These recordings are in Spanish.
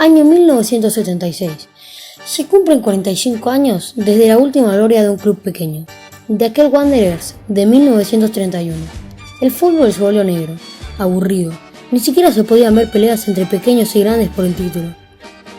Año 1976. Se cumplen 45 años desde la última gloria de un club pequeño, de aquel Wanderers de 1931. El fútbol se volvió negro, aburrido, ni siquiera se podían ver peleas entre pequeños y grandes por el título.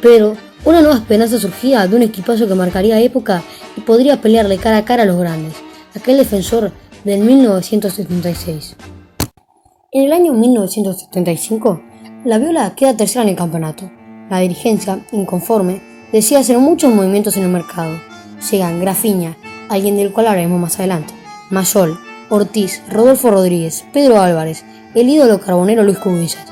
Pero una nueva esperanza surgía de un equipazo que marcaría época y podría pelearle cara a cara a los grandes, aquel Defensor del 1976. En el año 1975, la Viola queda tercera en el campeonato. La dirigencia, inconforme, decide hacer muchos movimientos en el mercado. Llegan Grafiña, alguien del cual hablaremos más adelante, Mayol, Ortiz, Rodolfo Rodríguez, Pedro Álvarez, el ídolo carbonero Luis Cubillas,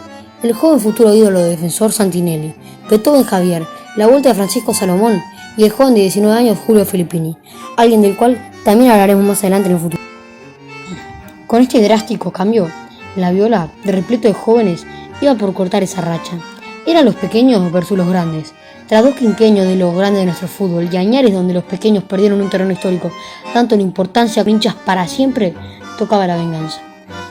el joven futuro ídolo de Defensor Santinelli, Beethoven Javier, la vuelta de Francisco Salomón y el joven de 19 años Julio Filippini, alguien del cual también hablaremos más adelante en el futuro. Con este drástico cambio, la Viola, de repleto de jóvenes, iba por cortar esa racha. Eran los pequeños versus los grandes. Tras 2 quinquenios de los grandes de nuestro fútbol y añares donde los pequeños perdieron un terreno histórico, tanto en importancia como hinchas para siempre, tocaba la venganza.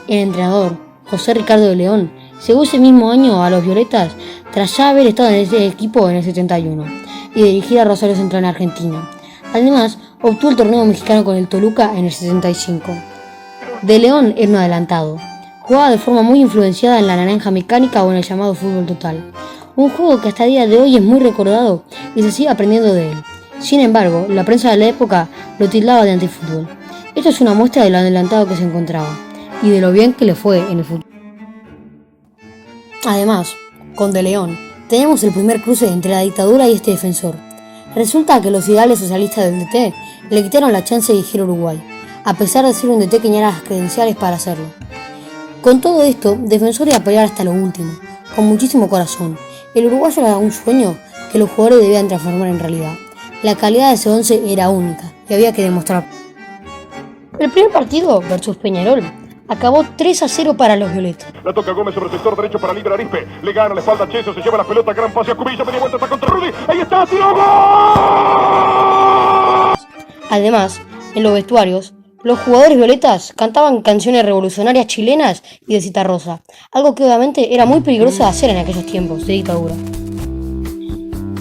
El entrenador, José Ricardo de León, llegó ese mismo año a los Violetas tras ya haber estado en ese equipo en el 71 y dirigir a Rosario Central en Argentina. Además, obtuvo el torneo mexicano con el Toluca en el 75. De León era un adelantado. Jugaba de forma muy influenciada en la naranja mecánica o en el llamado fútbol total. Un juego que hasta el día de hoy es muy recordado y se sigue aprendiendo de él. Sin embargo, la prensa de la época lo tildaba de antifútbol. Esto es una muestra de lo adelantado que se encontraba y de lo bien que le fue en el fútbol. Además, con De León, tenemos el primer cruce entre la dictadura y este defensor. Resulta que los ideales socialistas del DT le quitaron la chance de dirigir Uruguay, a pesar de ser un DT que tenía las credenciales para hacerlo. Con todo esto, Defensor iba a pelear hasta lo último, con muchísimo corazón. El uruguayo era un sueño que los jugadores debían transformar en realidad. La calidad de ese 11 era única y había que demostrar. El primer partido, versus Peñarol, acabó 3-0 para los violetas. La toca Gómez sobre el sector derecho para Libre Arispe. Le gana la espalda a Cheso, se lleva la pelota, gran pase a Cubilla, media vuelta, está contra Rudy. Ahí está, tiró, ¡gol! Además, en los vestuarios, los jugadores violetas cantaban canciones revolucionarias chilenas y de Citarrosa, algo que obviamente era muy peligroso de hacer en aquellos tiempos de dictadura.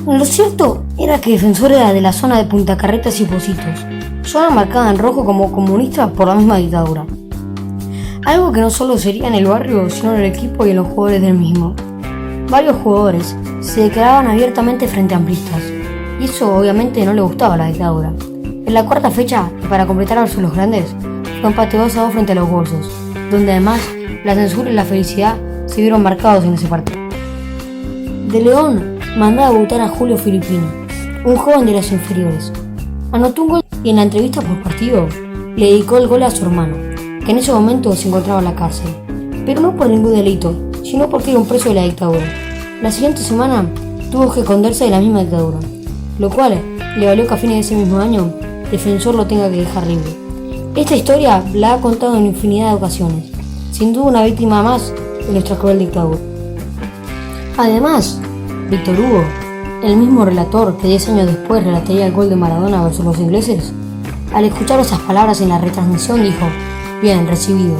Lo cierto era que Defensor era de la zona de Punta Carretas y Pocitos, zona marcada en rojo como comunista por la misma dictadura. Algo que no solo sería en el barrio, sino en el equipo y en los jugadores del mismo. Varios jugadores se declaraban abiertamente frente a amplistas, y eso obviamente no le gustaba a la dictadura. En la cuarta fecha, y para completar versus los grandes, fue empate 2-2 frente a los bolsos, donde además la censura y la felicidad se vieron marcados en ese partido. De León mandó a debutar a Julio Filippini, un joven de las inferiores. Anotó un gol y en la entrevista post partido le dedicó el gol a su hermano, que en ese momento se encontraba en la cárcel, pero no por ningún delito, sino porque era un preso de la dictadura. La siguiente semana tuvo que esconderse de la misma dictadura, lo cual le valió que a fines de ese mismo año Defensor lo tenga que dejar libre. Esta historia la ha contado en infinidad de ocasiones, sin duda una víctima más de nuestra cruel dictadura. Además, Víctor Hugo, el mismo relator que 10 años después relataría el gol de Maradona versus los ingleses, al escuchar esas palabras en la retransmisión dijo: bien, recibido.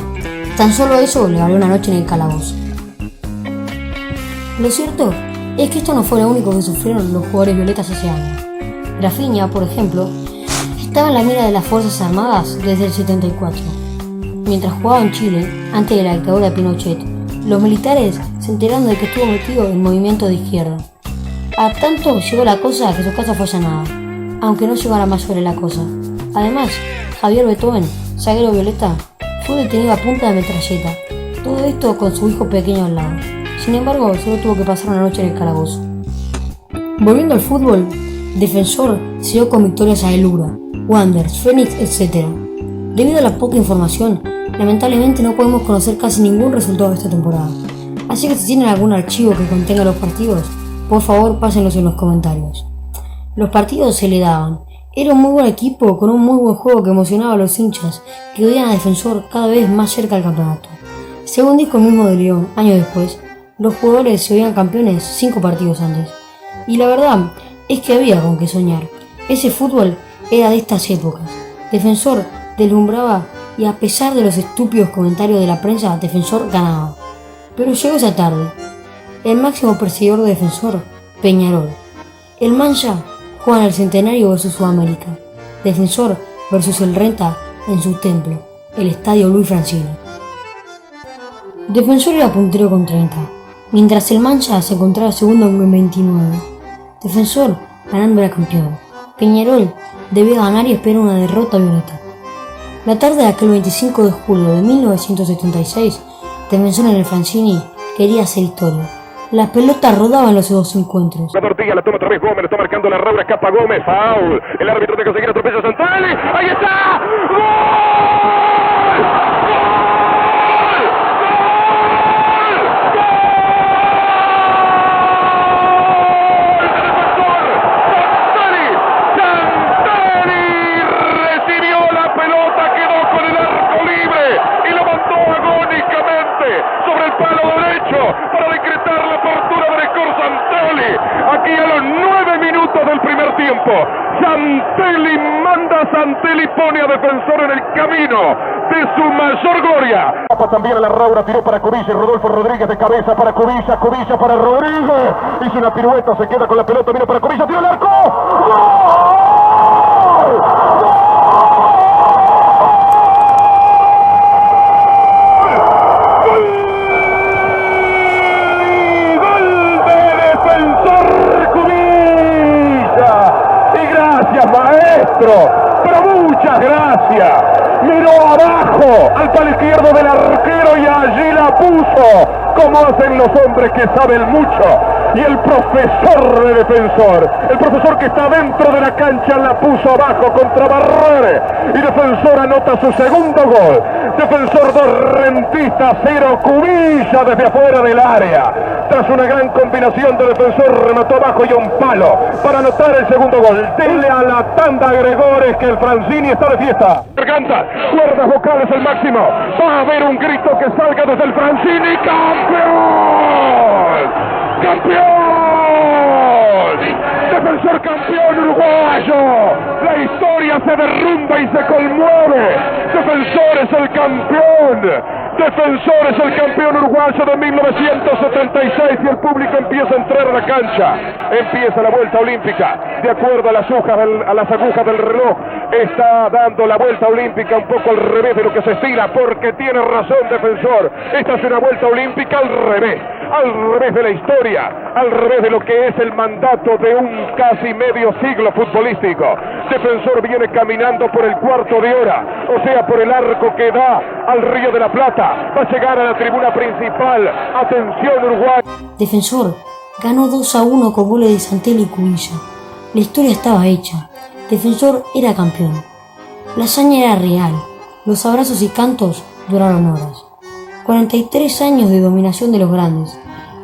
Tan solo eso le valió una noche en el calabozo. Lo cierto es que esto no fue lo único que sufrieron los jugadores violetas ese año. Grafiña, por ejemplo, estaba en la mira de las Fuerzas Armadas desde el 74. Mientras jugaba en Chile, antes de la dictadura de Pinochet, los militares se enteraron de que estuvo metido en movimiento de izquierda. A tanto llegó la cosa que su casa fue allanada, aunque no llegara más sobre la cosa. Además, Javier Beethoven, zaguero violeta, fue detenido a punta de metralleta. Todo esto con su hijo pequeño al lado. Sin embargo, solo tuvo que pasar una noche en el calabozo. Volviendo al fútbol, Defensor siguió con victorias a Elura, Wanderers, Fénix, etc. Debido a la poca información, lamentablemente no podemos conocer casi ningún resultado de esta temporada. Así que si tienen algún archivo que contenga los partidos, por favor pásenlos en los comentarios. Los partidos se le daban. Era un muy buen equipo con un muy buen juego que emocionaba a los hinchas que veían a Defensor cada vez más cerca del campeonato. Según dijo el mismo De León, años después, los jugadores se veían campeones 5 partidos antes. Y la verdad es que había con qué soñar. Ese fútbol era de estas épocas. Defensor deslumbraba y a pesar de los estúpidos comentarios de la prensa, Defensor ganaba. Pero llegó esa tarde. El máximo perseguidor de Defensor Peñarol. El Mancha juega en el Centenario versus Sudamérica. Defensor versus el Renta en su templo, el Estadio Luis Francini. Defensor era puntero con 30, mientras el Mancha se encontraba segundo con 29. Defensor ganando era campeón. Peñarol debía ganar y esperar una derrota violeta. La tarde de aquel 25 de julio de 1976, Defensor en el Francini quería hacer historia. La pelota rodaba en los dos encuentros. La tortilla la toma otra vez Gómez, le está marcando la Raura, escapa Gómez, foul. El árbitro de conseguir atropella a Santali. ¡Ahí está! ¡Gol! Para decretar la apertura de Record Santeli. Aquí a los 9 minutos del primer tiempo, Santeli manda a Santeli, pone a Defensor en el camino de su mayor gloria. También a la Raura, tiró para Cubilla y Rodolfo Rodríguez de cabeza para Cubilla, Cubilla para Rodríguez. Hizo una pirueta, se queda con la pelota, viene para Cubilla, tira el arco. ¡Gol! Pero muchas gracias. Miró abajo al palo izquierdo del arquero y allí la puso, como hacen los hombres que saben mucho. Y el profesor de Defensor, el profesor que está dentro de la cancha, la puso abajo contra Barrere. Y Defensor anota su segundo gol. Defensor 2, Rentista 0, Cubilla desde afuera del área. Tras una gran combinación de Defensor, remató abajo y a un palo para anotar el segundo gol. Dele a la tanda, Gregores, que el Francini está de fiesta. Garganta, cuerdas vocales al máximo. Va a haber un grito que salga desde el Francini. ¡Campeón! ¡Campeón! Defensor campeón uruguayo. La historia se derrumba y se conmueve. Defensor es el campeón. Defensor es el campeón uruguayo de 1976 y el público empieza a entrar a la cancha. Empieza la vuelta olímpica. De acuerdo a las agujas del reloj, está dando la vuelta olímpica un poco al revés de lo que se estila, porque tiene razón Defensor. Esta es una vuelta olímpica al revés de la historia, al revés de lo que es el mandato de un casi medio siglo futbolístico. Defensor viene caminando por el cuarto de hora, o sea, por el arco que da al Río de la Plata. Va a llegar a la tribuna principal. Atención, Uruguay. Defensor ganó 2-1 con goles de Santeli y Cubilla. La historia estaba hecha. Defensor era campeón. La hazaña era real. Los abrazos y cantos duraron horas. 43 años de dominación de los grandes.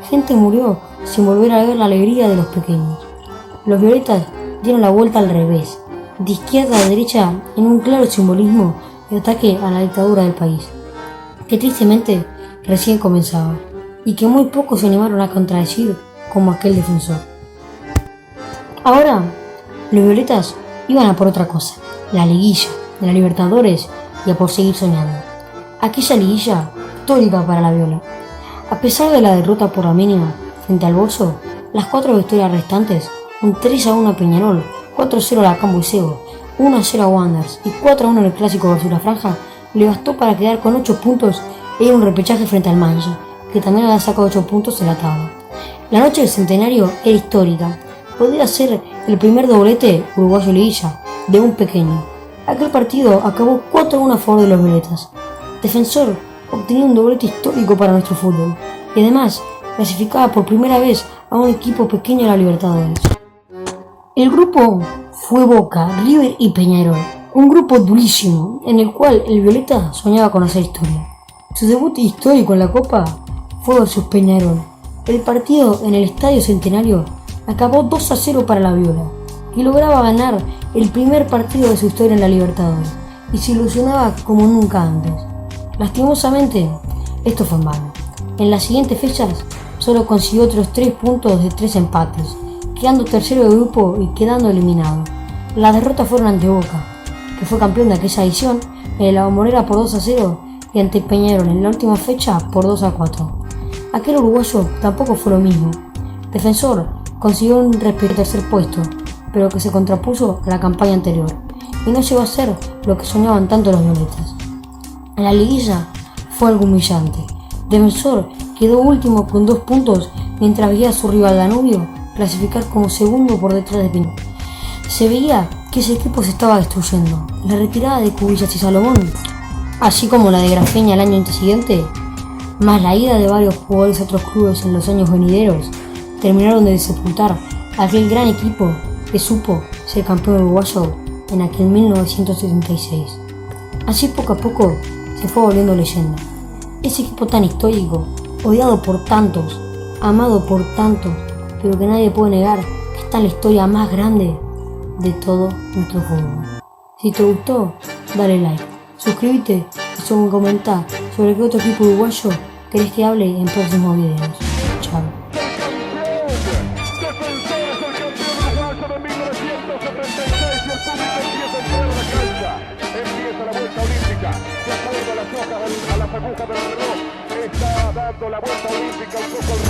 Gente murió sin volver a ver la alegría de los pequeños. Los violetas dieron la vuelta al revés, de izquierda a derecha, en un claro simbolismo de ataque a la dictadura del país, que tristemente recién comenzaba, y que muy pocos se animaron a contradecir como aquel Defensor. Ahora, los violetas iban a por otra cosa, la liguilla, de la Libertadores, y a por seguir soñando. Aquella liguilla histórica para la viola. A pesar de la derrota por la mínima frente al Bolso, las 4 victorias restantes, un 3-1 a Peñarol, 4-0 a la Cambuiceo, 1-0 a Wanderers y 4-1 en el Clásico versus la Franja, le bastó para quedar con 8 puntos e ir a un repechaje frente al Mancha, que también había sacado 8 puntos en la tabla. La noche del Centenario era histórica. Podría ser el primer doblete uruguayo liguilla de un pequeño. Aquel partido acabó 4-1 a favor de los violetas. Defensor obtenía un doblete histórico para nuestro fútbol y además clasificaba por primera vez a un equipo pequeño de la Libertadores. El grupo fue Boca, River y Peñarol, un grupo durísimo en el cual el violeta soñaba con hacer historia. Su debut histórico en la Copa fue versus Peñarol. El partido en el Estadio Centenario acabó 2-0 para la viola, y lograba ganar el primer partido de su historia en la Libertadores y se ilusionaba como nunca antes. Lastimosamente, esto fue en vano. En las siguientes fechas solo consiguió otros 3 puntos de 3 empates, quedando tercero de grupo y quedando eliminado. Las derrotas fueron ante Boca, que fue campeón de aquella edición, en la Bombonera por 2-0 y ante Peñarol en la última fecha por 2-4. Aquel uruguayo tampoco fue lo mismo. Defensor consiguió un respectivo tercer puesto, pero que se contrapuso a la campaña anterior, y no llegó a ser lo que soñaban tanto los violetas. En la liguilla fue algo humillante. Defensor quedó último con 2 puntos, mientras veía a su rival Danubio clasificar como segundo por detrás de Pinto. Se veía que ese equipo se estaba destruyendo. La retirada de Cubillas y Salomón, así como la de Grafeña el año siguiente, más la ida de varios jugadores a otros clubes en los años venideros, terminaron de sepultar a aquel gran equipo que supo ser campeón uruguayo en aquel 1976. Así poco a poco se fue volviendo leyenda. Ese equipo tan histórico, odiado por tantos, amado por tantos, pero que nadie puede negar que está en la historia más grande de todo nuestro fútbol. Si te gustó, dale like, suscríbete y comenta sobre qué otro equipo uruguayo querés que hable en próximos videos. Chao. Empieza la vuelta olímpica, de acuerdo a las hojas, a las agujas del reloj, está dando la vuelta olímpica un poco.